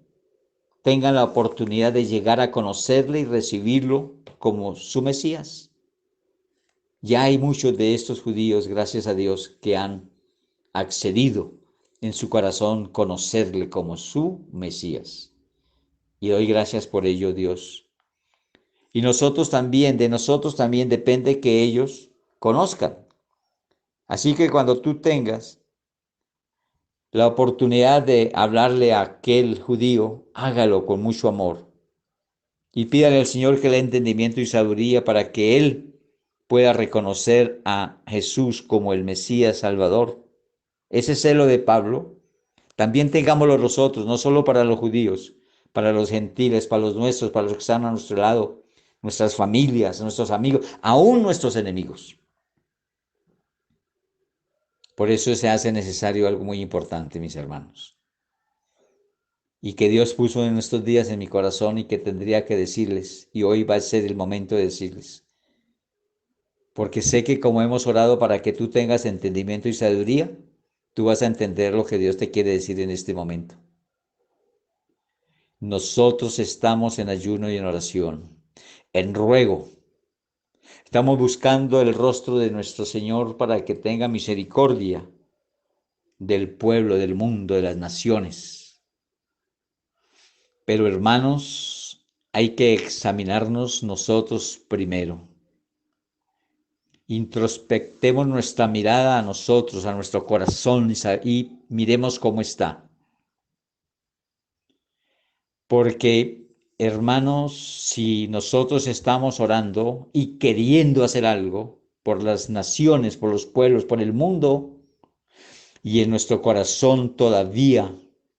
tengan la oportunidad de llegar a conocerle y recibirlo como su Mesías. Ya hay muchos de estos judíos, gracias a Dios, que han accedido en su corazón conocerle como su Mesías. Y doy gracias por ello, Dios. Y nosotros también, de nosotros también depende que ellos conozcan. Así que cuando tú tengas la oportunidad de hablarle a aquel judío, hágalo con mucho amor. Y pídale al Señor que le dé entendimiento y sabiduría para que él pueda reconocer a Jesús como el Mesías Salvador ese celo de Pablo, también tengámoslo nosotros, no solo para los judíos, para los gentiles, para los nuestros, para los que están a nuestro lado, nuestras familias, nuestros amigos, aún nuestros enemigos. Por eso se hace necesario algo muy importante, mis hermanos, y que Dios puso en estos días en mi corazón y que tendría que decirles, y hoy va a ser el momento de decirles, porque sé que como hemos orado para que tú tengas entendimiento y sabiduría, tú vas a entender lo que Dios te quiere decir en este momento. Nosotros estamos en ayuno y en oración, en ruego. Estamos buscando el rostro de nuestro Señor para que tenga misericordia del pueblo, del mundo, de las naciones. Pero hermanos, hay que examinarnos nosotros primero. Introspectemos nuestra mirada a nosotros, a nuestro corazón y miremos cómo está. Porque, hermanos, si nosotros estamos orando y queriendo hacer algo por las naciones, por los pueblos, por el mundo, y en nuestro corazón todavía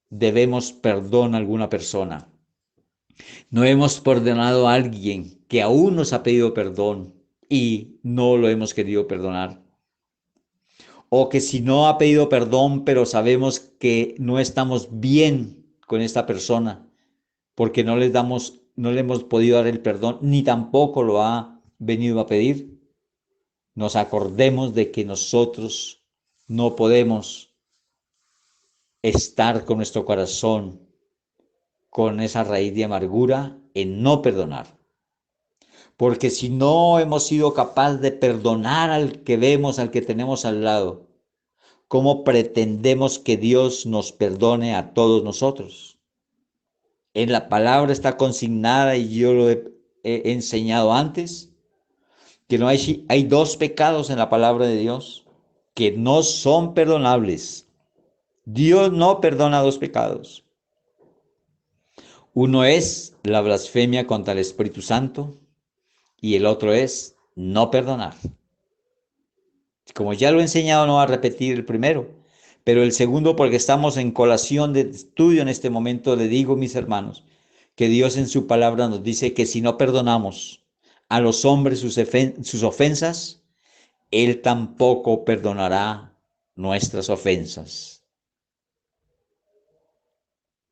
debemos perdón a alguna persona, no hemos perdonado a alguien que aún nos ha pedido perdón y no lo hemos querido perdonar, o que si no ha pedido perdón, pero sabemos que no estamos bien con esta persona, porque no le hemos podido dar el perdón, ni tampoco lo ha venido a pedir, nos acordemos de que nosotros no podemos estar con nuestro corazón con esa raíz de amargura en no perdonar. Porque si no hemos sido capaces de perdonar al que vemos, al que tenemos al lado, ¿cómo pretendemos que Dios nos perdone a todos nosotros? En la palabra está consignada y yo lo he enseñado antes, que no hay dos pecados en la palabra de Dios que no son perdonables. Dios no perdona dos pecados. Uno es la blasfemia contra el Espíritu Santo y el otro es no perdonar. Como ya lo he enseñado, no va a repetir el primero, pero el segundo, porque estamos en colación de estudio en este momento, le digo, mis hermanos, que Dios en su palabra nos dice que si no perdonamos a los hombres sus ofensas, Él tampoco perdonará nuestras ofensas.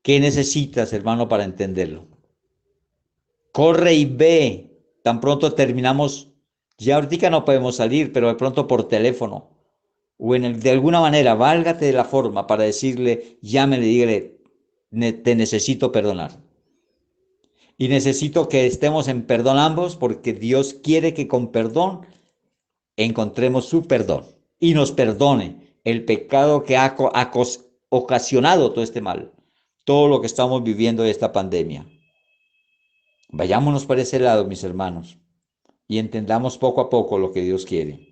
¿Qué necesitas, hermano, para entenderlo? Corre y ve. Tan pronto terminamos, ya ahorita no podemos salir, pero de pronto por teléfono o de alguna manera, válgate de la forma para decirle, llámele, dígale, te necesito perdonar. Y necesito que estemos en perdón ambos porque Dios quiere que con perdón encontremos su perdón y nos perdone el pecado que ha ocasionado todo este mal, todo lo que estamos viviendo de esta pandemia. Vayámonos por ese lado, mis hermanos, y entendamos poco a poco lo que Dios quiere.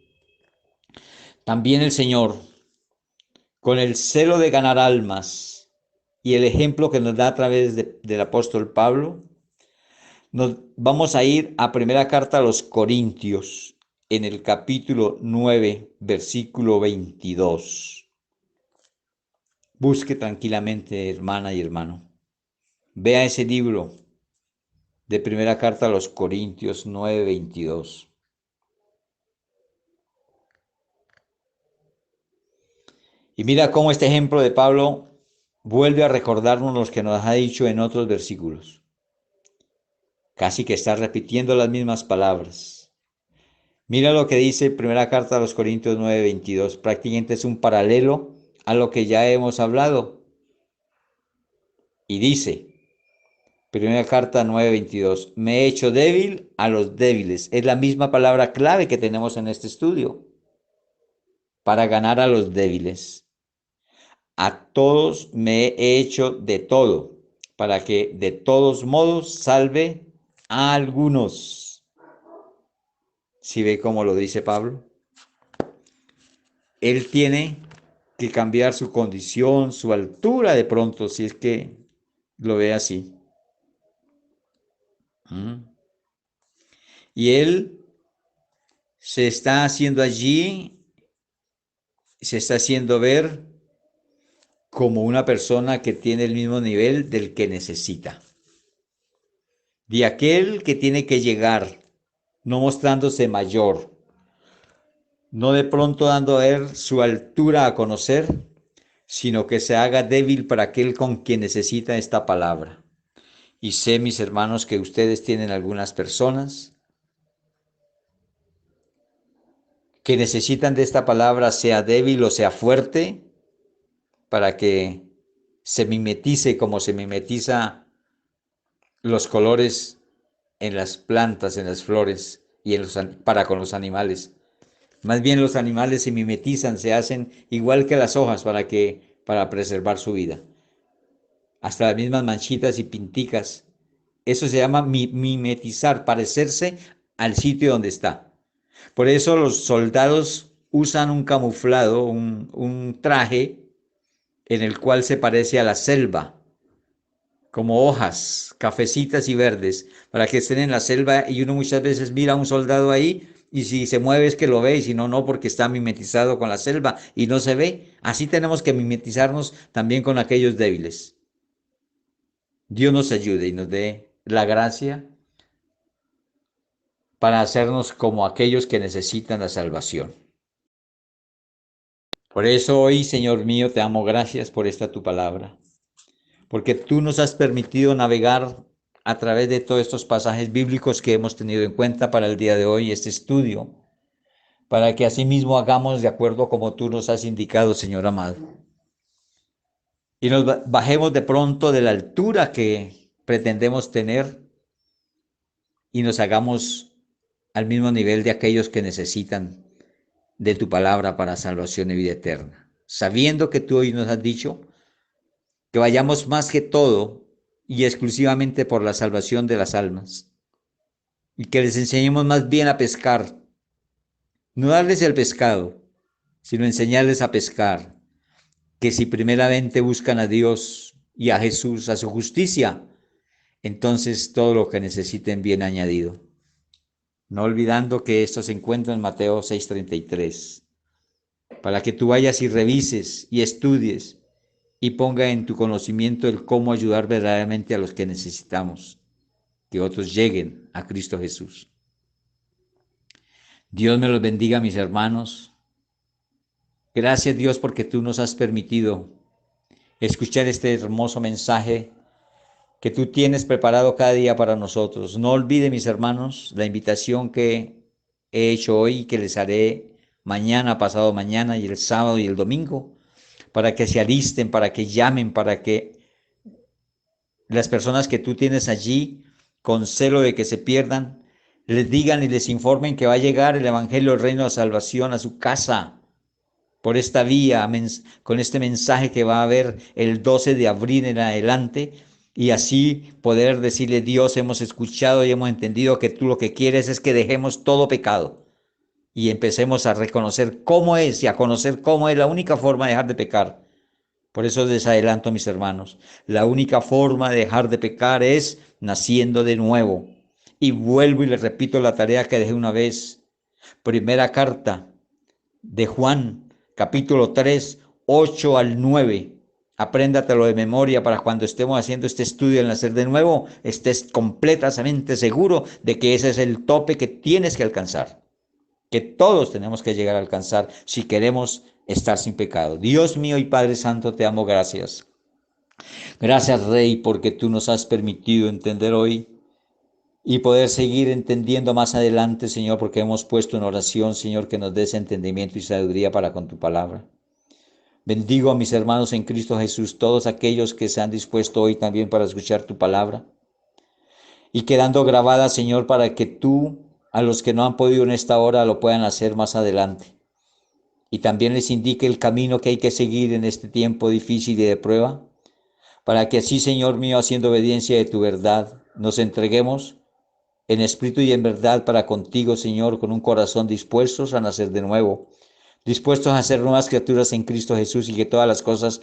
También el Señor, con el celo de ganar almas y el ejemplo que nos da a través del apóstol Pablo, nos vamos a ir a primera carta a los Corintios, en el capítulo 9, versículo 22. Busque tranquilamente, hermana y hermano. Vea ese libro de primera carta a los Corintios 9, 22. Y mira cómo este ejemplo de Pablo vuelve a recordarnos lo que nos ha dicho en otros versículos. Casi que está repitiendo las mismas palabras. Mira lo que dice primera carta a los Corintios 9, 22. Prácticamente es un paralelo a lo que ya hemos hablado. Y dice, primera carta 9, 22. Me he hecho débil a los débiles. Es la misma palabra clave que tenemos en este estudio. Para ganar a los débiles. A todos me he hecho de todo, para que de todos modos salve a algunos. ¿Sí ve cómo lo dice Pablo? Él tiene que cambiar su condición, su altura de pronto, si es que lo ve así. Y él se está haciendo allí, se está haciendo ver como una persona que tiene el mismo nivel del que necesita. De aquel que tiene que llegar, no mostrándose mayor, no de pronto dando a ver su altura a conocer, sino que se haga débil para aquel con quien necesita esta palabra. Y sé, mis hermanos, que ustedes tienen algunas personas que necesitan de esta palabra, sea débil o sea fuerte, para que se mimetice como se mimetiza los colores en las plantas, en las flores y para con los animales. Más bien los animales se mimetizan, se hacen igual que las hojas para preservar su vida. Hasta las mismas manchitas y pinticas. Eso se llama mimetizar, parecerse al sitio donde está. Por eso los soldados usan un camuflado, un traje en el cual se parece a la selva, como hojas, cafecitas y verdes, para que estén en la selva y uno muchas veces mira a un soldado ahí y si se mueve es que lo ve y si no, no, porque está mimetizado con la selva y no se ve. Así tenemos que mimetizarnos también con aquellos débiles. Dios nos ayude y nos dé la gracia para hacernos como aquellos que necesitan la salvación. Por eso hoy, Señor mío, te damos gracias por esta tu palabra, porque tú nos has permitido navegar a través de todos estos pasajes bíblicos que hemos tenido en cuenta para el día de hoy, este estudio, para que asimismo hagamos de acuerdo como tú nos has indicado, Señor amado. Y nos bajemos de pronto de la altura que pretendemos tener y nos hagamos al mismo nivel de aquellos que necesitan de tu palabra para salvación y vida eterna. Sabiendo que tú hoy nos has dicho que vayamos más que todo y exclusivamente por la salvación de las almas y que les enseñemos más bien a pescar, no darles el pescado, sino enseñarles a pescar, que si primeramente buscan a Dios y a Jesús, a su justicia, entonces todo lo que necesiten viene añadido. No olvidando que esto se encuentra en Mateo 6:33, para que tú vayas y revises y estudies y ponga en tu conocimiento el cómo ayudar verdaderamente a los que necesitamos, que otros lleguen a Cristo Jesús. Dios me los bendiga, mis hermanos. Gracias, Dios, porque tú nos has permitido escuchar este hermoso mensaje que tú tienes preparado cada día para nosotros. No olvide, mis hermanos, la invitación que he hecho hoy y que les haré mañana, pasado mañana y el sábado y el domingo, para que se alisten, para que llamen, para que las personas que tú tienes allí, con celo de que se pierdan, les digan y les informen que va a llegar el Evangelio del Reino de Salvación a su casa, por esta vía, con este mensaje que va a haber el 12 de abril en adelante, y así poder decirle: Dios, hemos escuchado y hemos entendido que tú lo que quieres es que dejemos todo pecado y empecemos a reconocer cómo es y a conocer cómo es la única forma de dejar de pecar. Por eso les adelanto, mis hermanos, la única forma de dejar de pecar es naciendo de nuevo. Y vuelvo y les repito la tarea que dejé una vez. Primera carta de Juan, capítulo 3, 8 al 9. Apréndatelo de memoria para cuando estemos haciendo este estudio del nacer de nuevo, estés completamente seguro de que ese es el tope que tienes que alcanzar, que todos tenemos que llegar a alcanzar si queremos estar sin pecado. Dios mío y Padre Santo, te amo, gracias. Gracias, Rey, porque tú nos has permitido entender hoy y poder seguir entendiendo más adelante, Señor, porque hemos puesto en oración, Señor, que nos des entendimiento y sabiduría para con tu palabra. Bendigo a mis hermanos en Cristo Jesús, todos aquellos que se han dispuesto hoy también para escuchar tu palabra y quedando grabada, Señor, para que tú, a los que no han podido en esta hora, lo puedan hacer más adelante. Y también les indique el camino que hay que seguir en este tiempo difícil y de prueba, para que así, Señor mío, haciendo obediencia de tu verdad, nos entreguemos en espíritu y en verdad para contigo, Señor, con un corazón dispuestos a nacer de nuevo, dispuestos a ser nuevas criaturas en Cristo Jesús y que todas las cosas